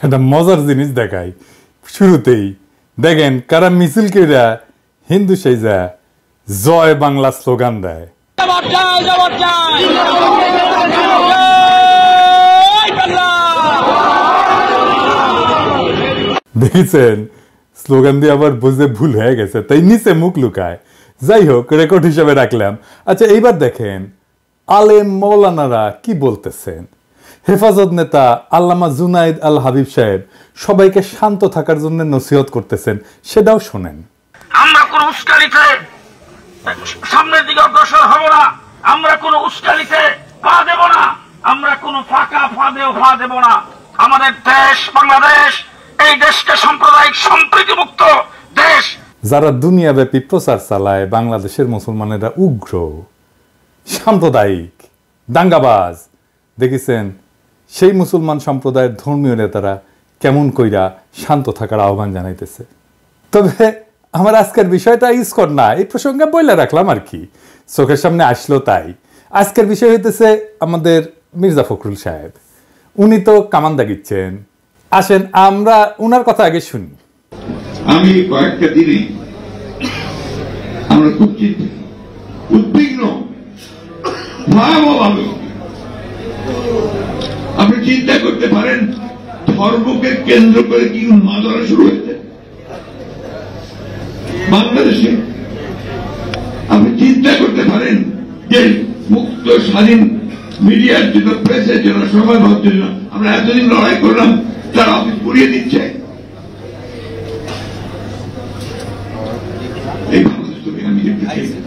একটা মজার জিনিস দেখাই শুরুতেই দেখেন কারা মিছিল কইরা হিন্দু সেজা জয় বাংলা স্লোগান দেয়। দেখেছেন স্লোগান দিয়ে আবার বুঝে ভুল হয়ে গেছে, তাই নিচে মুখ লুকায়। যাই হোক, রেকর্ড হিসেবে রাখলাম। আচ্ছা, এইবার দেখেন আলেম মৌলানারা কি বলতেছেন। হেফাজত নেতা আল্লামা জুনাইদ আল হাবিব সাহেব সবাইকে শান্ত থাকার জন্য নসিহত করতেছেন, সেটাও শোনেন। আমরা কোন উস্কানিতে সামনের দিকে অগ্রসর হব না, আমরা কোন উস্কানিতে পা দেব না, আমরা কোন ফাঁকা ফাঁদেও পা দেব না। আমাদের দেশ বাংলাদেশ, এই দেশকে সাম্প্রদায়িক সম্প্রীতি মুক্ত দেশ। যারা দুনিয়াব্যাপী প্রচার চালায় বাংলাদেশের মুসলমানেরা উগ্র, সাম্প্রদায়িক, দাঙ্গাবাজ, দেখেছেন সেই মুসলমান সম্প্রদায়ের ধর্মীয় নেতারা কেমন কইরা শান্ত থাকার আহ্বান জানাইতেছে। তবে আমার আজকের বিষয়টা ইসকন না, এই প্রসঙ্গে বইলে রাখলাম আর কি, চোখের সামনে আসলো তাই। আজকের বিষয় হইতেছে আমাদের মির্জা ফখরুল সাহেব। উনি তো কামান দাগিচ্ছেন। আসেন আমরা উনার কথা আগে শুনি। আমি কয়েকটা দিনে আমরা খুব উদ্বিগ্ন, ভয়াবহভাবে। আপনি চিন্তা করতে পারেন ধর্মকে কেন্দ্র করে কি উন্মাদনা শুরু হয়েছে বাংলাদেশে। আপনি চিন্তা করতে পারেন যে মুক্ত স্বাধীন মিডিয়ার জন্য, প্রেসের জন্য, সময় হওয়ার জন্য আমরা এতদিন লড়াই করলাম, তারা অফিস পুড়িয়ে দিচ্ছে।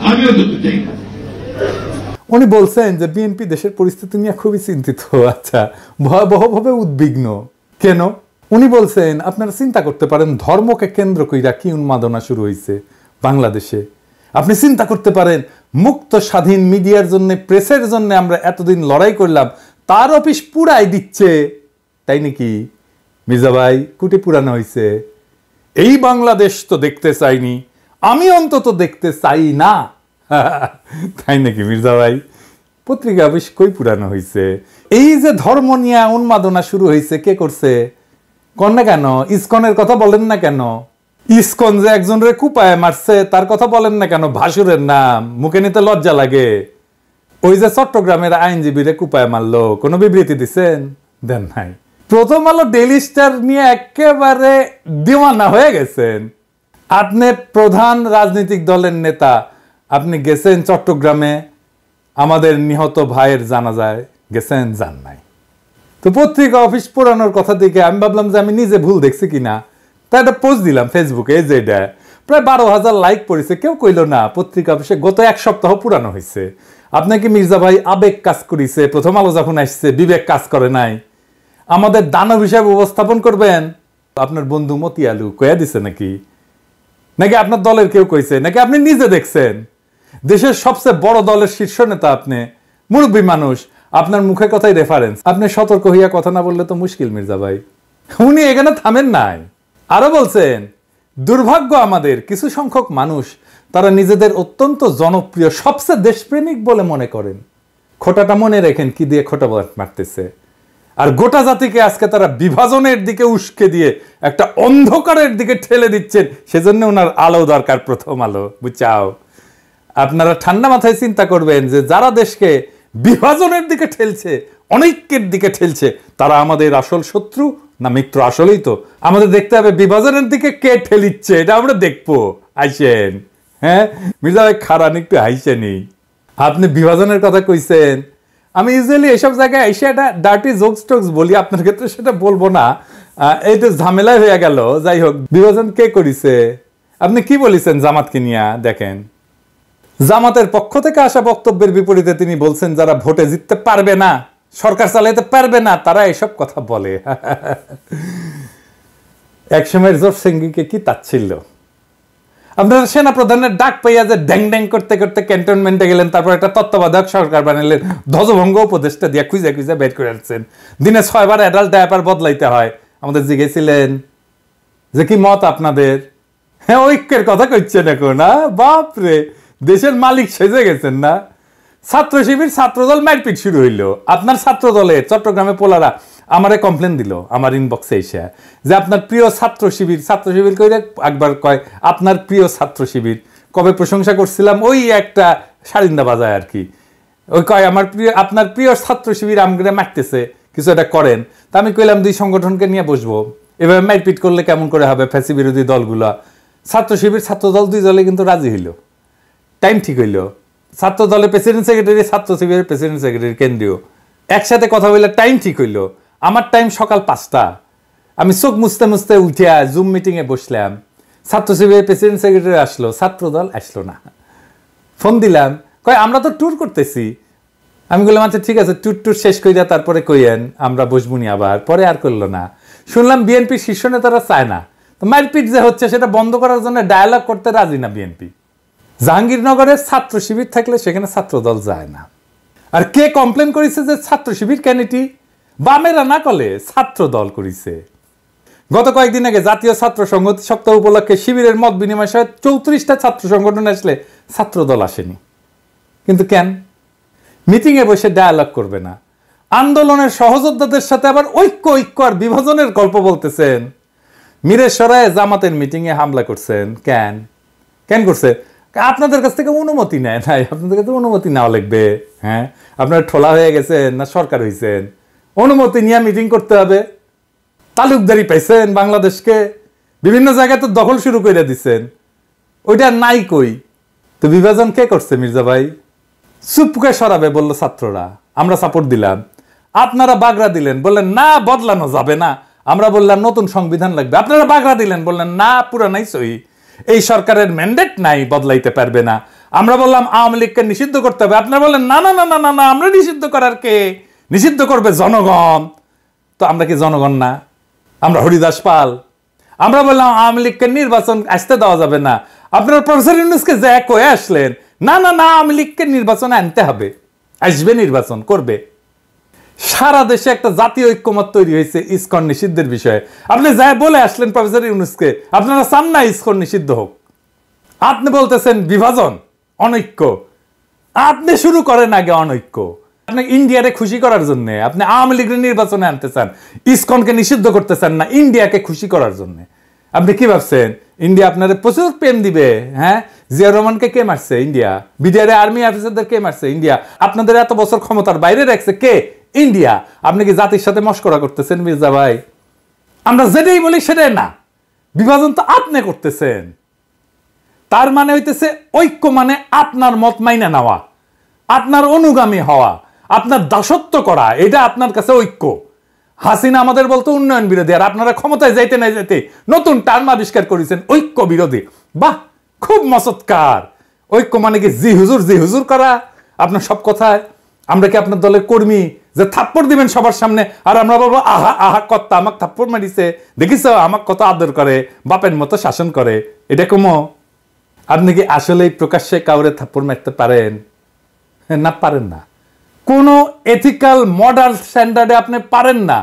আমিও তো চাই না। উনি বলছেন যে বিএনপি দেশের পরিস্থিতি নিয়ে খুবই চিন্তিত। আচ্ছা, ভয়াবহভাবে উদ্বিগ্ন কেন? উনি বলছেন আপনারা চিন্তা করতে পারেন ধর্মকে কেন্দ্র কইরা কি উন্মাদনা শুরু হয়েছে বাংলাদেশে। আপনি চিন্তা করতে পারেন মুক্ত স্বাধীন মিডিয়ার জন্য, প্রেসের জন্য আমরা এতদিন লড়াই করলাম, তার অফিস পুরাই দিচ্ছে। তাই নাকি মির্জা ভাই? কুটি পুরানো হয়েছে। এই বাংলাদেশ তো দেখতে চাইনি, আমি অন্তত দেখতে চাই না। তাই নাকি মির্জা ভাই? পত্রিকা অফিস কই পুরানো হয়েছে? এই যে ধর্ম নিয়ে উন্মাদনা শুরু হয়েছে, কে করছে কন না কেন? ইসকনের কথা বলেন না কেন? ইসকন যে একজনের কুপায় মারছে তার কথা বলেন না কেন? ভাসুরের নাম মুখে নিতে লজ্জা লাগে। ওই যে চট্টগ্রামের আইনজীবীরে কুপায় মারলো, কোনো বিবৃতি দিচ্ছেন? দেন নাই। প্রথম আলো ডেইলি স্টার নিয়ে একেবারে দিওয়ানা হয়ে গেছেন। আপনি প্রধান রাজনৈতিক দলের নেতা, আপনি গেছেন চট্টগ্রামে আমাদের নিহত ভাইয়ের জানাজায় গেছেন? যান নাই। তো পত্রিকা অফিস পোড়ানোর কথা দেখে আমি ভাবলাম যে আমি নিজে ভুল দেখছি কিনা, তাই একটা পোস্ট দিলাম ফেসবুকে। এই যে এটা প্রায় 12,000 লাইক পড়েছে। কেউ কইল না পত্রিকা অফিসে গত এক সপ্তাহ পুরানো হয়েছে। আপনাকে মির্জা ভাই আবেগ কাজ করেছে, প্রথম আলো যখন আসছে বিবেক কাজ করে নাই। আমাদের দানব হিসাবে উপস্থাপন করবেন। আপনার বন্ধু মতি আলু কয়া দিছে নাকি? নাকি আপনার দলের কেউ কইছে? নাকি আপনি নিজে দেখছেন? দেশের সবচেয়ে বড় দলের শীর্ষ নেতা আপনি, মুরব্বী মানুষ, আপনার মুখে কথাই রেফারেন্স। আপনি সতর্ক হইয়া কথা না বললে তো মুশকিল মির্জা ভাই। উনি এখানে থামেন নাই, আরো বলছেন দুর্ভাগ্য আমাদের কিছু সংখ্যক মানুষ, তারা নিজেদের অত্যন্ত জনপ্রিয়, সবচেয়ে দেশপ্রেমিক বলে মনে করেন। খোটাটা মনে রেখেন কি দিয়ে খোটা মারতেছে। আর গোটা জাতিকে আজকে তারা বিভাজনের দিকে উস্কে দিয়ে একটা অন্ধকারের দিকে ঠেলে দিচ্ছেন। সেজন্য ওনার আলো দরকার, প্রথম আলো, বুঝাও। আপনারা ঠান্ডা মাথায় চিন্তা করবেন যে যারা দেশকে বিভাজনের দিকে ঠেলছে, অনৈক্যের দিকে ঠেলছে, তারা আমাদের আসল শত্রু না মিত্র? আসলেই তো আমাদের দেখতে হবে বিভাজনের দিকে কে ঠেলিচ্ছে, এটা আমরা দেখবো। আইসেন। হ্যাঁ মির্জা ভাই খারান একটু হাইসেনি। আপনি বিভাজনের কথা কইছেন, আমি ইউজুয়ালি এইসব জায়গায় এসে একটা ডার্টি জোকস টোকস বলি, আপনার ক্ষেত্রে সেটা বলবো না, এইটা ঝামেলাই হয়ে গেল। যাই হোক, বিভাজন কে করিছে? আপনি কি বলেছেন জামাতকে নিয়ে? দেখেন, জামাতের পক্ষ থেকে আসা বক্তব্যের বিপরীতে তিনি বলছেন যারা ভোটে জিততে পারবে না, সরকার চালাইতে পারবে না, তারা এসব কথা বলে। একসময়ের জোট সিংকে কি তাচ্ছিল্য! আপনারা সেনা প্রধানের ডাক পাইয়া যে ড্যাং ড্যাং করতে করতে ক্যান্টনমেন্টে গেলেন, তারপর একটা তত্ত্বাবধায়ক সরকার বানালেন, ধ্বজভঙ্গ উপদেষ্টা দিয়ে খুঁজে খুঁজে বের করে আসছেন। দিনে 6 বার অ্যাডাল্ট ডায়াপার বদলাইতে হয়। আমাদের জিজ্ঞেসিলেন যে কি মত আপনাদের? হ্যাঁ, ঐক্যের কথা কইছেন এখন। বাপরে, দেশের মালিক সেজে গেছেন না? ছাত্র শিবির ছাত্রদল মারপিট শুরু হইল। আপনার ছাত্র দলের চট্টগ্রামে পোলারা আমারে কমপ্লেন দিল আমার ইনবক্সে এসে যে আপনার প্রিয় ছাত্র শিবির কইরা একবার কয় আপনার প্রিয় ছাত্র শিবির কবে প্রশংসা করছিলাম ওই একটা সারিন্দা বাজায় আর কি ওই কয় আপনার প্রিয় ছাত্র শিবির আমগরে মারতেছে কিছু একটা করেন তা আমি কইলাম দুই সংগঠনকে নিয়ে বসবো এভাবে মারপিট করলে কেমন করে হবে ফ্যাসি বিরোধী দলগুলা ছাত্র শিবির ছাত্র দল দুই দলে কিন্তু রাজি হইল টাইম ঠিক হইল ছাত্র দলের প্রেসিডেন্ট সেক্রেটারি ছাত্র শিবিরের প্রেসিডেন্ট সেক্রেটারি কেন্দ্রীয় একসাথে কথা বললে টাইম ঠিক হইল আমার টাইম সকাল 5টা আমি চোখ মুছতে মুছতে উঠিয়া জুম মিটিংয়ে বসলাম ছাত্র শিবিরের প্রেসিডেন্ট সেক্রেটারি আসলো ছাত্র দল আসলো না ফোন দিলাম কয় আমরা তো ট্যুর করতেছি আমি বললাম আচ্ছা ঠিক আছে ট্যুর শেষ কইরা তারপরে কইয়েন আমরা বসবুনি আবার পরে আর করলো না শুনলাম বিএনপির শীর্ষ নেতারা চায় না তো মারপিট যে হচ্ছে সেটা বন্ধ করার জন্য ডায়ালগ করতে রাজি না বিএনপি জাহাঙ্গীরনগরে ছাত্র শিবির থাকলে সেখানে ছাত্র দল যায় না আর কে কমপ্লেন করেছে যে ছাত্র শিবির কেন এটি বামেরা না করলে ছাত্র দল করেছে গত কয়েকদিন আগে জাতীয় ছাত্র সংহতি সপ্তাহ উপলক্ষে শিবিরের মত বিনিময় সহ 34টা ছাত্র সংগঠন আসলে ছাত্র দল আসেনি কিন্তু কেন মিটিংয়ে বসে ডায়ালগ করবে না আন্দোলনের সহযোদ্ধাদের সাথে আবার ঐক্য আর বিভাজনের গল্প বলতেছেন মিরেশ্বরায় জামাতের মিটিংয়ে হামলা করছেন কেন করছে আপনাদের কাছ থেকে অনুমতি নেয় নাই আপনাদের কাছে অনুমতি নেওয়া লাগবে হ্যাঁ আপনারা ঠোলা হয়ে গেছেন না সরকার হয়েছেন অনুমতি নিয়ে মিটিং করতে হবে তালুকদারি পাইছেন বাংলাদেশকে বিভিন্ন জায়গায় তো দখল শুরু করে দিচ্ছেন ওইটা নাই কই তো বিভাজন কে করছে মির্জা ভাই চুপকে সরাবে বললো ছাত্ররা আমরা সাপোর্ট দিলাম আপনারা বাগড়া দিলেন বললেন না বদলানো যাবে না আমরা বললাম নতুন সংবিধান লাগবে আপনারা বাগড়া দিলেন বললেন না পুরানাই সহি এই সরকারের ম্যান্ডেট নাই বদলাইতে পারবে না আমরা বললাম আওয়ামী লীগকে নিষিদ্ধ করতে হবে আপনারা বললেন না না না না না না আমরা নিষিদ্ধ করার কে নিষিদ্ধ করবে জনগণ তো আমরা কি জনগণ না আমরা হরিদাস পাল আমরা বললাম আওয়ামী লীগকে নির্বাচন আসতে দেওয়া যাবে না আপনারা প্রফেসর ইউনূসকে যা কয়ে আসলেন না না না আওয়ামী লীগকে নির্বাচনে আনতে হবে আসবে নির্বাচন করবে সারা দেশে একটা জাতীয় ঐক্যমত তৈরি হয়েছে ইসকন নিষিদ্ধের বিষয়ে আপনি যা বলে আসলেন প্রফেসর ইউনূসকে আপনারা চান না ইসকন নিষিদ্ধ হোক আপনি বলতেছেন বিভাজন অনৈক্য আপনি শুরু করেন আগে অনৈক্য আপনি ইন্ডিয়ারে খুশি করার জন্য আপনি আওয়ামী লীগের নির্বাচনে আনতে চান ইসকনকে নিষিদ্ধ করতে চান না ইন্ডিয়াকে খুশি করার জন্য আপনি কি ভাবছেন ইন্ডিয়া আপনাদের প্রচুর প্রেম দিবে হ্যাঁ জিয়া রহমানকে কে মারছে ইন্ডিয়া বিডিআর আর্মি অফিসারদের কে মারছে ইন্ডিয়া আপনাদের এত বছর ক্ষমতার বাইরে রাখছে কে ইন্ডিয়া আপনি কি জাতির সাথে মস্করা করতেছেন মির্জা ভাই আমরা যেটাই বলি সেটাই না বিভাজন তো আপনি করতেছেন তার মানে হইতেছে ঐক্য মানে আপনার মত মাইনা নেওয়া আপনার অনুগামী হওয়া আপনার দাসত্ব করা এটা আপনার কাছে ঐক্য হাসিনা আমাদের বলতো উন্নয়ন বিরোধী আর আপনারা ক্ষমতায় যাইতে না যাইতে নতুন টার্ম আবিষ্কার করেছেন ঐক্য বিরোধী বাহ খুব মসৎকার ঐক্য মানে কি জি হুজুর করা আপনার সব কথায় আমরা কি আপনার দলের কর্মী যে থাপ্পড় দিবেন সবার সামনে আর আমরা বলবো আহা কর্তা আমাকে থাপ্পড় মারিছে দেখিস আমাকে কত আদর করে বাপের মতো শাসন করে এটা কমো আপনি কি আসলেই প্রকাশ্যে কাউরে থাপ্পড় মারতে পারেন না পারেন না কোনো এথিক্যাল মডার্ন স্ট্যান্ডার্ডে আপনি পারেন না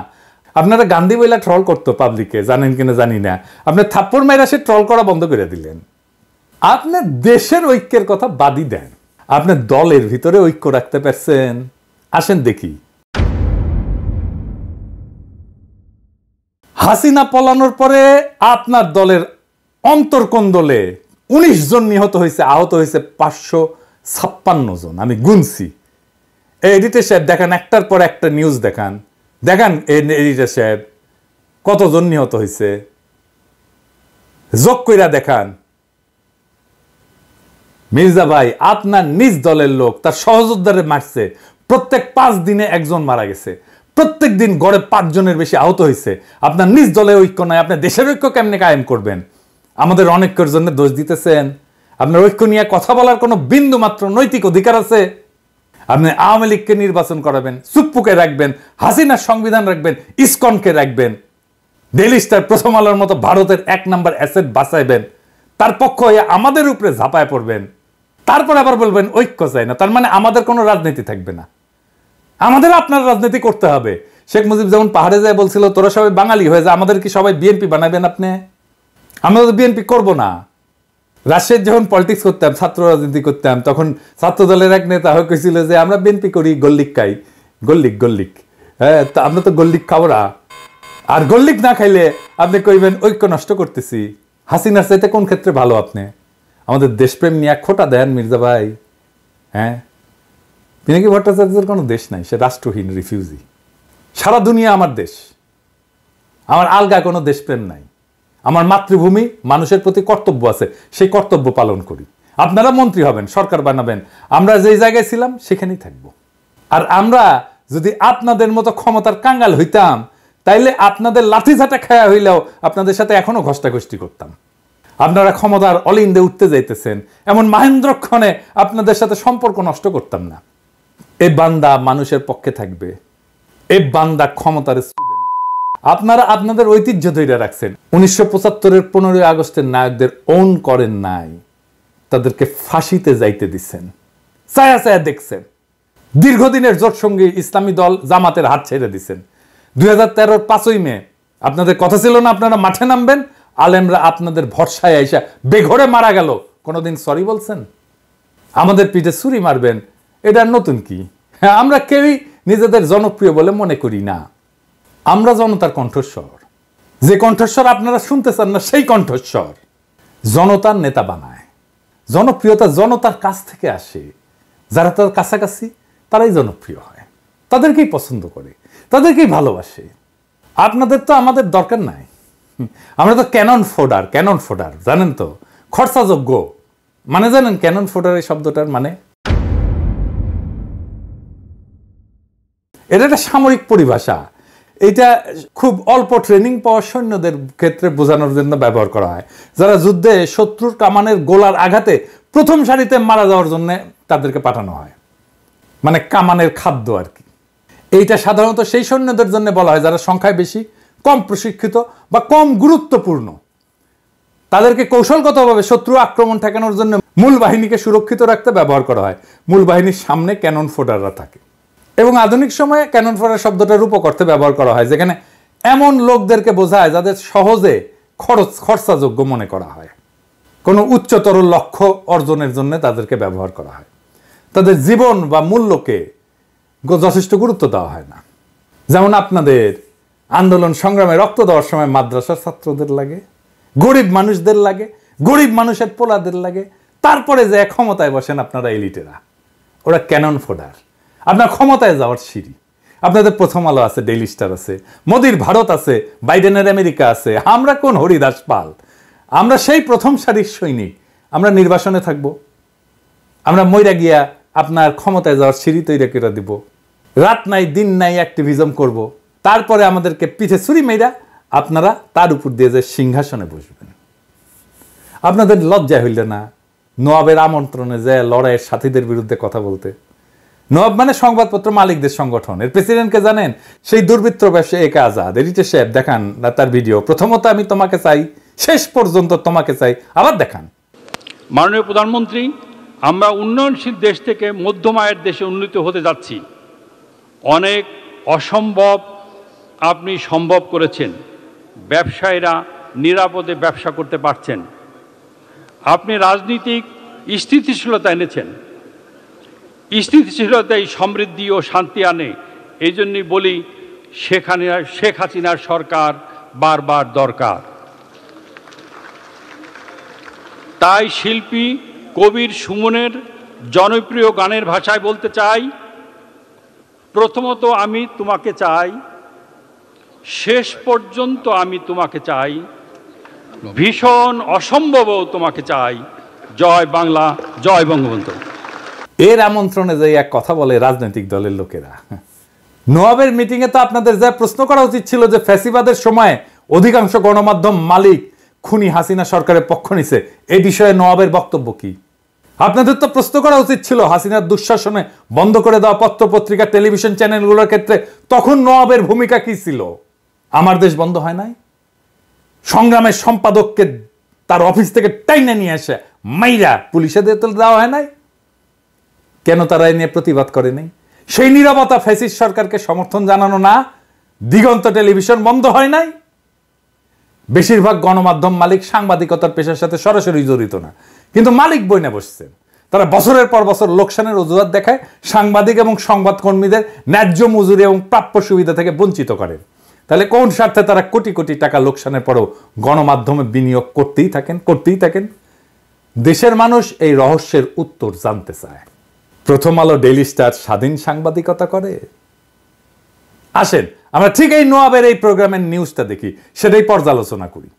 আপনারা গান্ধী বইলা ট্রল করতো পাবলিকে জানেন কিনা জানি না আপনি থাপ্পড় মাইরা সে ট্রল করা বন্ধ করে দিলেন আপনি দেশের ঐক্যের কথা বাদই দেন আপনি দলের ভিতরে ঐক্য রাখতে পারছেন আসেন দেখি হাসিনা পলানোর পরে আপনার দলের অন্তর্কোন্দলে 19 জন নিহত হয়েছে আহত হয়েছে 556 জন আমি গুনছি এডিটর সাহেব দেখান একটার পর একটা নিউজ দেখান এডিটর সাহেব কতজন নিহত হয়েছে যোগ কইরা দেখান মির্জা ভাই আপনার নিজ দলের লোক তার সহযোদ্ধারে মারছে প্রত্যেক 5 দিনে একজন মারা গেছে প্রত্যেক দিন গড়ে 5 জনের বেশি আহত হয়েছে আপনার নিজ দলে ঐক্য নাই আপনি দেশের ঐক্য কেমনে কায়েম করবেন আমাদের অনেকের জন্য দোষ দিতেছেন আপনার ঐক্য নিয়ে কথা বলার কোনো বিন্দু মাত্র নৈতিক অধিকার আছে আপনি আওয়ামী লীগকে নির্বাচন করাবেন চুপ্পুকে রাখবেন হাসিনার সংবিধান রাখবেন ইসকনকে রাখবেন ডেইলি স্টার প্রথম আলোর মতো ভারতের 1 নম্বর অ্যাসেট বাঁচাইবেন তার পক্ষ হয়ে আমাদের উপরে ঝাঁপায় পড়বেন তারপর আবার বলবেন ঐক্য চাই না তার মানে আমাদের কোনো রাজনীতি থাকবে না আমাদের আপনার রাজনীতি করতে হবে শেখ মুজিব যেমন পাহাড়ে যায় বলছিল তোরা সবাই বাঙালি হয়ে যা আমাদের কি সবাই বিএনপি বানাবেন আপনি আমরা তো বিএনপি করবো না রাজশাহীর যখন পলিটিক্স করতাম ছাত্র রাজনীতি করতাম তখন ছাত্র দলের এক নেতা হয়ে কইছিল যে আমরা বিএনপি করি গল্লিক খাই গল্লিক হ্যাঁ, তা আমরা তো গোল্লিক খাবো না। আর গোল্লিক না খাইলে আপনি কইবেন ঐক্য নষ্ট করতেছি। হাসিনার চাইতে কোন ক্ষেত্রে ভালো আপনি? আমাদের দেশপ্রেম নিয়ে খোটা দেন মির্জা ভাই। হ্যাঁ, পিনাকি ভট্টাচার্যের কোনো দেশ নাই, সে রাষ্ট্রহীন রিফিউজি। সারা দুনিয়া আমার দেশ, আমার আলগা কোনো দেশপ্রেম নাই। আমার মাতৃভূমি, মানুষের প্রতি কর্তব্য আছে, সেই কর্তব্য পালন করি। আপনারা মন্ত্রী হবেন, সরকার বানাবেন, আমরা যেই জায়গায় ছিলাম সেখানেই থাকবো। আর আমরা যদি আপনাদের মতো ক্ষমতার কাঙ্গাল হইতাম, তাইলে আপনাদের লাঠিঝাঁটা খায়া হইলেও আপনাদের সাথে এখনো ঘষ্টাঘষ্টি করতাম। আপনারা ক্ষমতার অলিন্দে উঠতে যাইতেছেন, এমন মাহেন্দ্রক্ষণে আপনাদের সাথে সম্পর্ক নষ্ট করতাম না। এই বান্দা মানুষের পক্ষে থাকবে, এই বান্দা ক্ষমতার স্তূপে না। আপনারা আপনাদের ঐতিহ্য ধরে রাখছেন। 1975-এর 15ই আগস্টের নায়কদের ওন করেন নাই, তাদেরকে ফাঁসিতে যাইতে দিচ্ছেন, ছায়া ছায়া দেখছেন। দীর্ঘদিনের জোট সঙ্গী ইসলামী দল জামাতের হাত ছেড়ে দিচ্ছেন। 2013-র 5ই মে আপনাদের কথা ছিল না আপনারা মাঠে নামবেন, আলেমরা আপনাদের ভরসায় আইসা বেঘরে মারা গেল। কোনোদিন সরি বলছেন? আমাদের পিঠে ছুরি মারবেন, এটা নতুন কি? হ্যাঁ, আমরা কেউই নিজেদের জনপ্রিয় বলে মনে করি না। আমরা জনতার কণ্ঠস্বর, যে কণ্ঠস্বর আপনারা শুনতে চান না সেই কণ্ঠস্বর। জনতার নেতা বানায়, জনপ্রিয়তা জনতার কাছ থেকে আসে। যারা তার কাছাকাছি তারাই জনপ্রিয় হয়, তাদেরকেই পছন্দ করে, তাদেরকেই ভালোবাসে। আপনাদের তো আমাদের দরকার নাই। আমরা তো ক্যানন ফোডার, জানেন তো, খরচাযোগ্য। মানে জানেন ক্যানন ফোডার এই শব্দটার মানে? এটা একটা সামরিক পরিভাষা। এটা খুব অল্প ট্রেনিং পাওয়া সৈন্যদের ক্ষেত্রে বোঝানোর জন্য ব্যবহার করা হয়, যারা যুদ্ধে শত্রুর কামানের গোলার আঘাতে প্রথম সারিতে মারা যাওয়ার জন্য তাদেরকে পাঠানো হয়। মানে কামানের খাদ্য আর কি। এইটা সাধারণত সেই সৈন্যদের জন্য বলা হয় যারা সংখ্যায় বেশি, কম প্রশিক্ষিত বা কম গুরুত্বপূর্ণ। তাদেরকে কৌশলগতভাবে শত্রু আক্রমণ ঠেকানোর জন্য মূল বাহিনীকে সুরক্ষিত রাখতে ব্যবহার করা হয়। মূল বাহিনীর সামনে ক্যানন ফোডাররা থাকে। এবং আধুনিক সময়ে ক্যানন ফোডার শব্দটার রূপক-অর্থে ব্যবহার করা হয়, যেখানে এমন লোকদেরকে বোঝায় যাদের সহজে খরচাযোগ্য মনে করা হয়। কোনো উচ্চতর লক্ষ্য অর্জনের জন্য তাদেরকে ব্যবহার করা হয়। তাদের জীবন বা মূল্যকে যথেষ্ট গুরুত্ব দেওয়া হয় না। যেমন আপনাদের আন্দোলন সংগ্রামে রক্ত দেওয়ার সময় মাদ্রাসার ছাত্রদের লাগে, গরিব মানুষদের লাগে, গরিব মানুষের পোলাদের লাগে। তারপরে যে ক্ষমতায় বসেন আপনারা এলিটেরা, ওরা ক্যানন ফোডার, আপনার ক্ষমতায় যাওয়ার সিঁড়ি। আপনাদের প্রথম আলো আছে, ডেইলি স্টার আছে, মোদির ভারত আছে, বাইডেনের আমেরিকা আছে। আমরা কোন হরিদাস পাল? আমরা সেই প্রথম সারির সৈনিক। আমরা নির্বাসনে থাকব, আমরা মইরা গিয়া আপনার ক্ষমতায় যাওয়ার সিঁড়ি তৈরি করে দিব। রাত নাই দিন নাই অ্যাক্টিভিজম করব। তারপরে আমাদেরকে পিঠে ছুরি মেয়েরা আপনারা তার উপর দিয়ে যে সিংহাসনে বসবেন। আপনাদের লজ্জা হইলে না নওয়াবের আমন্ত্রণে যে লড়াইয়ের সাথীদের বিরুদ্ধে কথা বলতে? নওয়াব মানে সংবাদপত্র মালিকদের সংগঠন, এর প্রেসিডেন্টকে জানেন? সেই দুর্বৃত্ত ব্যবসায়ী একে আজাদ। এডিটর সাহেব দেখান তার ভিডিও। প্রথমত আমি তোমাকে চাই, শেষ পর্যন্ত তোমাকে চাই, আবার দেখান। মাননীয় প্রধানমন্ত্রী, আমরা উন্নয়নশীল দেশ থেকে মধ্যম আয়ের দেশে উন্নীত হতে যাচ্ছি। অনেক অসম্ভব আপনি সম্ভব করেছেন। ব্যবসায়ীরা নিরাপদে ব্যবসা করতে পারছেন। আপনি রাজনীতিক স্থিতিশীলতা এনেছেন। স্থিতিশীলতাই সমৃদ্ধি ও শান্তি আনে। এই জন্যই বলি শেখ হাসিনার সরকার বারবার দরকার। তাই শিল্পী কবির সুমনের জনপ্রিয় গানের ভাষায় বলতে চাই, প্রথমত আমি তোমাকে চাই, শেষ পর্যন্ত আমি তোমাকে চাই, ভীষণ অসম্ভবও তোমাকে চাই। জয় বাংলা, জয় বঙ্গবন্ধু। এর আমন্ত্রণে যে এক কথা বলে রাজনৈতিক দলের লোকেরা। নওয়াবের মিটিংয়ে তো আপনাদের যা প্রশ্ন করা উচিত ছিল যে ফ্যাসিবাদের সময় অধিকাংশ গণমাধ্যম মালিক খুনি হাসিনা সরকারের পক্ষ নিছে, এই বিষয়ে নওয়াবের বক্তব্য কি? আপনাদের তো প্রশ্ন করা উচিত ছিল হাসিনার দুঃশাসনে বন্ধ করে দেওয়া পত্র পত্রিকা টেলিভিশন চ্যানেলগুলোর ক্ষেত্রে তখন নওয়াবের ভূমিকা কি ছিল? আমার দেশ বন্ধ হয় নাই? সংগ্রামের সম্পাদককে তার অফিস থেকে টাইনে নিয়ে আসে মাইরা পুলিশে দেওয়া হয় নাই? কেন তারা এ নিয়ে প্রতিবাদ করে নাই? সেই নীরবতা ফ্যাসিস্ট সরকারকে সমর্থন জানানো না? দিগন্ত টেলিভিশন বন্ধ হয় নাই? বেশিরভাগ গণমাধ্যম মালিক সাংবাদিকতার পেশার সাথে সরাসরি জড়িত না, কিন্তু মালিক বইনে বসছেন। তারা বছরের পর বছর লোকসানের অজুহাত দেখায়, সাংবাদিক এবং সংবাদকর্মীদের ন্যায্য মজুরি এবং প্রাপ্য সুবিধা থেকে বঞ্চিত করে। তাহলে কোন স্বার্থে তারা কোটি কোটি টাকা লোকসানের পরেও গণমাধ্যমে বিনিয়োগ করতেই থাকেন? দেশের মানুষ এই রহস্যের উত্তর জানতে চায়। প্রথম আলো, ডেইলি স্টার স্বাধীন সাংবাদিকতা করে? আসেন আমরা ঠিক এই নোয়াবের এই প্রোগ্রামের নিউজটা দেখি, সেটাই পর্যালোচনা করি।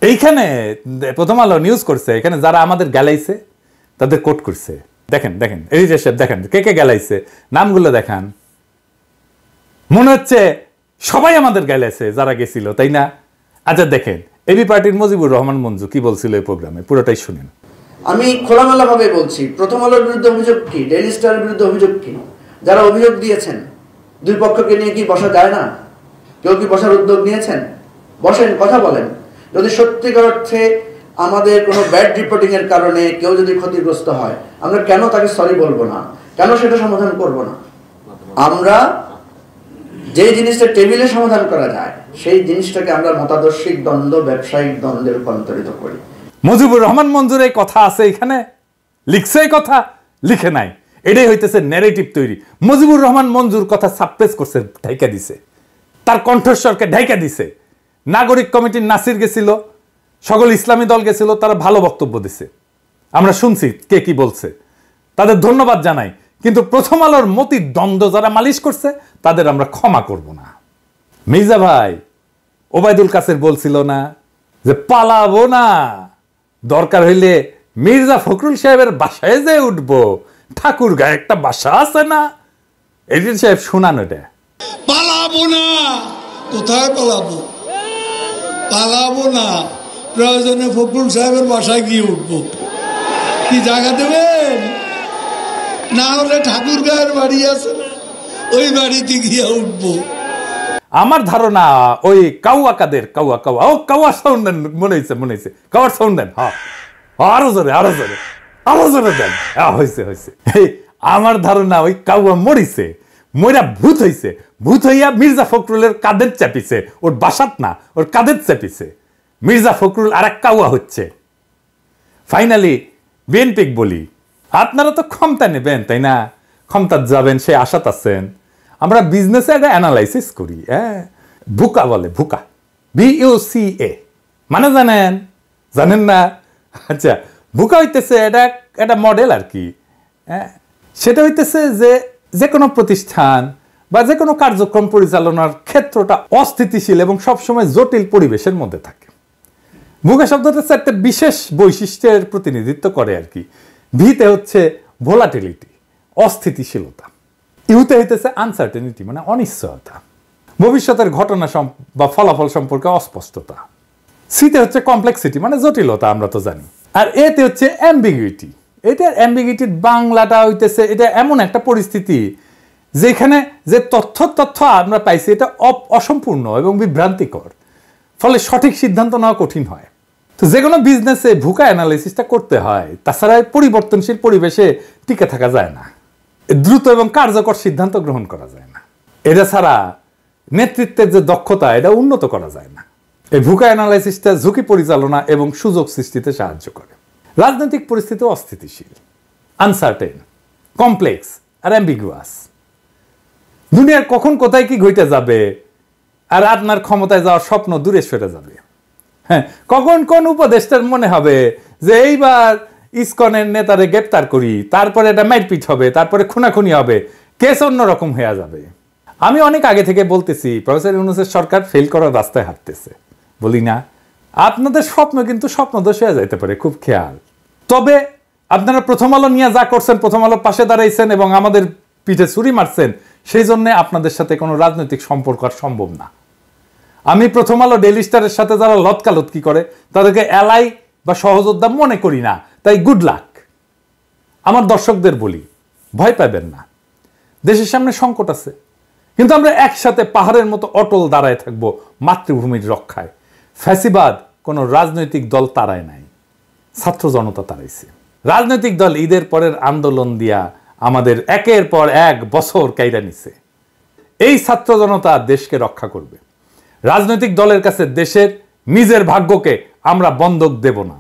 এইখানে প্রথম আলো নিউজ করছে, এখানে যারা আমাদের গেলাইছে তাদের কোট করছে। দেখেন এডিটর সাহেব, দেখেন কে গেলাইছে, নামগুলো দেখান। মনে হচ্ছে সবাই আমাদের গেলাইছে যারা গেছিল, তাই না? আচ্ছা দেখেন, এবি পার্টির মুজিবুর রহমান মঞ্জু কি বলছিল এই প্রোগ্রামে, পুরোটাই শুনেন। আমি খোলামেলা ভাবে বলছি, প্রথম আলোর বিরুদ্ধে অভিযোগ কি, ডেইলি স্টারের বিরুদ্ধে অভিযোগ কি? যারা অভিযোগ দিয়েছেন দুই পক্ষকে নিয়ে কি বসা যায় না? কেউ কি বসার উদ্যোগ নিয়েছেন? বসেন, কথা বলেন। যদি সত্যিকার অর্থে আমাদের কোনো ব্যাড রিপোর্টিং এর কারণে কেউ যদি ক্ষতিগ্রস্ত হয়, আমরা কেন তাকে সরি বলবো না? কেন সেটা সমাধান করব না? আমরা যে জিনিসটা টেবিলে সমাধান করা যায় সেই জিনিসটাকে আমরা মতাদর্শিক দ্বন্দ্ব, ব্যবসায়িক দ্বন্দ্বে রূপান্তরিত করি। মুজিবুর রহমান মঞ্জুর এই কথা আছে এখানে, লিখছে এই কথা, লিখে নাই। এটাই হইতেছে ন্যারেটিভ তৈরি। মুজিবুর রহমান মঞ্জুর কথা সাপ্রেস করছে, ঢাইকা দিছে, তার কণ্ঠস্বরকে ঢাইকা দিছে। নাগরিক কমিটির নাসির গেছিল, সকল ইসলামী দল গেছিল, তারা ভালো বক্তব্য দিছে, আমরা শুনছি কে কি বলছে, তাদের ধন্যবাদ জানাই। কিন্তু প্রথম আলোর মতির দ্বন্দ্ব যারা মালিশ করছে তাদের আমরা ক্ষমা করব না। মির্জা ভাই ওবায়দুল কাসের বলছিল না যে পালাবো না, দরকার হইলে মির্জা ফখরুল সাহেবের বাসায় যে উঠবো, ঠাকুর গায়ে একটা বাসা আছে না? এডিটর সাহেব শোনান এটা। পালাবো না, কোথায় পালাবো? পালাবো না, প্রয়োজনে ফখরুল সাহেবের বাসায় গিয়ে উঠবো। কি জায়গা দেবেন? না হলে ঠাকুর গায়ের বাড়ি আছে না, ওই বাড়িতে গিয়ে উঠবো। আমার ধারণা ওই কাউয়া সাউন্ড দেন, মনে হয়েছে কাউয়ার সাউন্ড দেন। হ্যাঁ, আরো জোরে দেন। হয়েছে। আমার ধারণা ওই কাউয়া মইরা ভূত হইয়া মির্জা ফখরুলের কাঁধের চাপিছে, ওর বাসাত না, ওর কাঁধের চাপিছে। মির্জা ফখরুল আর এক কাউয়া হচ্ছে। ফাইনালি বিএনপি বলি, আপনারা তো ক্ষমতা নেবেন, তাই না? ক্ষমতা যাবেন সে আশাত আছেন। আমরা বিজনেসে একটা অ্যানালাইসিস করি, ভুকা বলে, ভুকা, BUCA মানে জানেন না? আচ্ছা, ভুকা হইতেছে এটা মডেল আর কি। সেটা হইতেছে যে কোনো প্রতিষ্ঠান বা যে কোনো কার্যক্রম পরিচালনার ক্ষেত্রটা অস্থিতিশীল এবং সবসময় জটিল পরিবেশের মধ্যে থাকে। ভুকা শব্দটা একটা বিশেষ বৈশিষ্ট্যের প্রতিনিধিত্ব করে আর কি। ভিতে হচ্ছে ভোলাটিলিটি, অস্থিতিশীলতা। ইউতে হইতেছে আনসার্টেনিটি, মানে অনিশ্চয়তা, ভবিষ্যতের ঘটনা বা ফলাফল সম্পর্কে অস্পষ্টতা। সিতে হচ্ছে কমপ্লেক্সিটি, মানে জটিলতা, আমরা তো জানি। আর এতে হচ্ছে অ্যাম্বিগুইটি। এটার অ্যাম্বিগুইটির বাংলাটা হইতেছে এটা এমন একটা পরিস্থিতি যেখানে যে তথ্য আমরা পাইছি এটা অসম্পূর্ণ এবং বিভ্রান্তিকর, ফলে সঠিক সিদ্ধান্ত নেওয়া কঠিন হয়। তো যে কোনো বিজনেসে ভুকা অ্যানালাইসিসটা করতে হয়, তাছাড়া পরিবর্তনশীল পরিবেশে টিকে থাকা যায় না, দ্রুত এবং কার্যকর সিদ্ধান্ত গ্রহণ করা যায় না। এটা ছাড়া নেতৃত্বের যে দক্ষতা এটা উন্নত করা যায় না। এই ভুকা অ্যানালাইসিসটা ঝুঁকি পরিচালনা এবং সুযোগ সৃষ্টিতে সাহায্য করে। রাজনৈতিক পরিস্থিতি অস্থিতিশীল, আনসার্টেন, কমপ্লেক্স আর অ্যাম্বিগুয়াস। দুনিয়ার কখন কোথায় কি ঘটে যাবে আর আপনার ক্ষমতায় যাওয়ার স্বপ্ন দূরে সরে যাবে। হ্যাঁ, কখন কোন উপদেষ্টার মনে হবে যে এইবার ইসকনের নেতারে গ্রেপ্তার করি, তারপরে এটা মারপিট হবে, তারপরে খুনাখুনি হবে, কেস অন্যরকম হয়ে যাবে। আমি অনেক আগে থেকে বলতেছি প্রফেসর ইউনূসের সরকার ফেল করার রাস্তায় হাঁটতেছে, বলি না? আপনাদের স্বপ্ন কিন্তু স্বপ্নদোষ হয়ে যাইতে পারে, খুব খেয়াল। তবে আপনারা প্রথম আলো নিয়ে যা করছেন, প্রথম আলো পাশে দাঁড়াইছেন এবং আমাদের পিঠে ছুরি মারছেন, সেই জন্য আপনাদের সাথে কোনো রাজনৈতিক সম্পর্ক আর সম্ভব না। আমি প্রথম আলো, ডেইলি স্টারের সাথে যারা লতকালতকি করে তাদেরকে এলাই বা সহযোদ্ধা মনে করি না, তাই গুড লাক। আমার দর্শকদের বলি, ভয় পাবেন না, দেশের সামনে সংকট আছে, কিন্তু আমরা একসাথে পাহাড়ের মতো অটল দাঁড়ায় থাকবো মাতৃভূমির রক্ষায়। ফ্যাসিবাদ কোনো রাজনৈতিক দল তাড়ায় নাই, ছাত্র জনতা তাড়াইছে। রাজনৈতিক দল ঈদের পরের আন্দোলন দিয়া আমাদের একের পর এক বছর কাইরা নিছে। এই ছাত্র জনতা দেশকে রক্ষা করবে। রাজনৈতিক দলের কাছে দেশের নিজের ভাগ্যকে আমরা বন্ধক দেব না।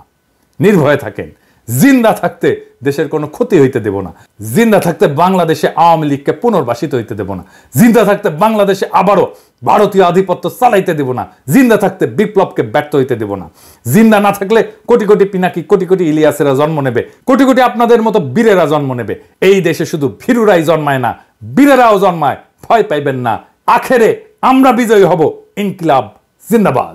নির্ভয়ে থাকেন। জিন্দা থাকতে দেশের কোনো ক্ষতি হইতে দেব না। জিন্দা থাকতে বাংলাদেশে আওয়ামী লীগকে পুনর্বাসিত হইতে দেব না। জিন্দা থাকতে বাংলাদেশে আবারও ভারতীয় আধিপত্য চালাইতে দেব না। জিন্দা থাকতে বিপ্লবকে ব্যর্থ হইতে দেব না। জিন্দা না থাকলে কোটি কোটি পিনাকি, কোটি কোটি ইলিয়াসেরা জন্ম নেবে, কোটি কোটি আপনাদের মতো বীরেরা জন্ম নেবে। এই দেশে শুধু ভীরুরাই জন্মায় না, বীরেরাও জন্মায়। ভয় পাইবেন না, আখেরে আমরা বিজয়ী হব। ইনকিলাব জিন্দাবাদ।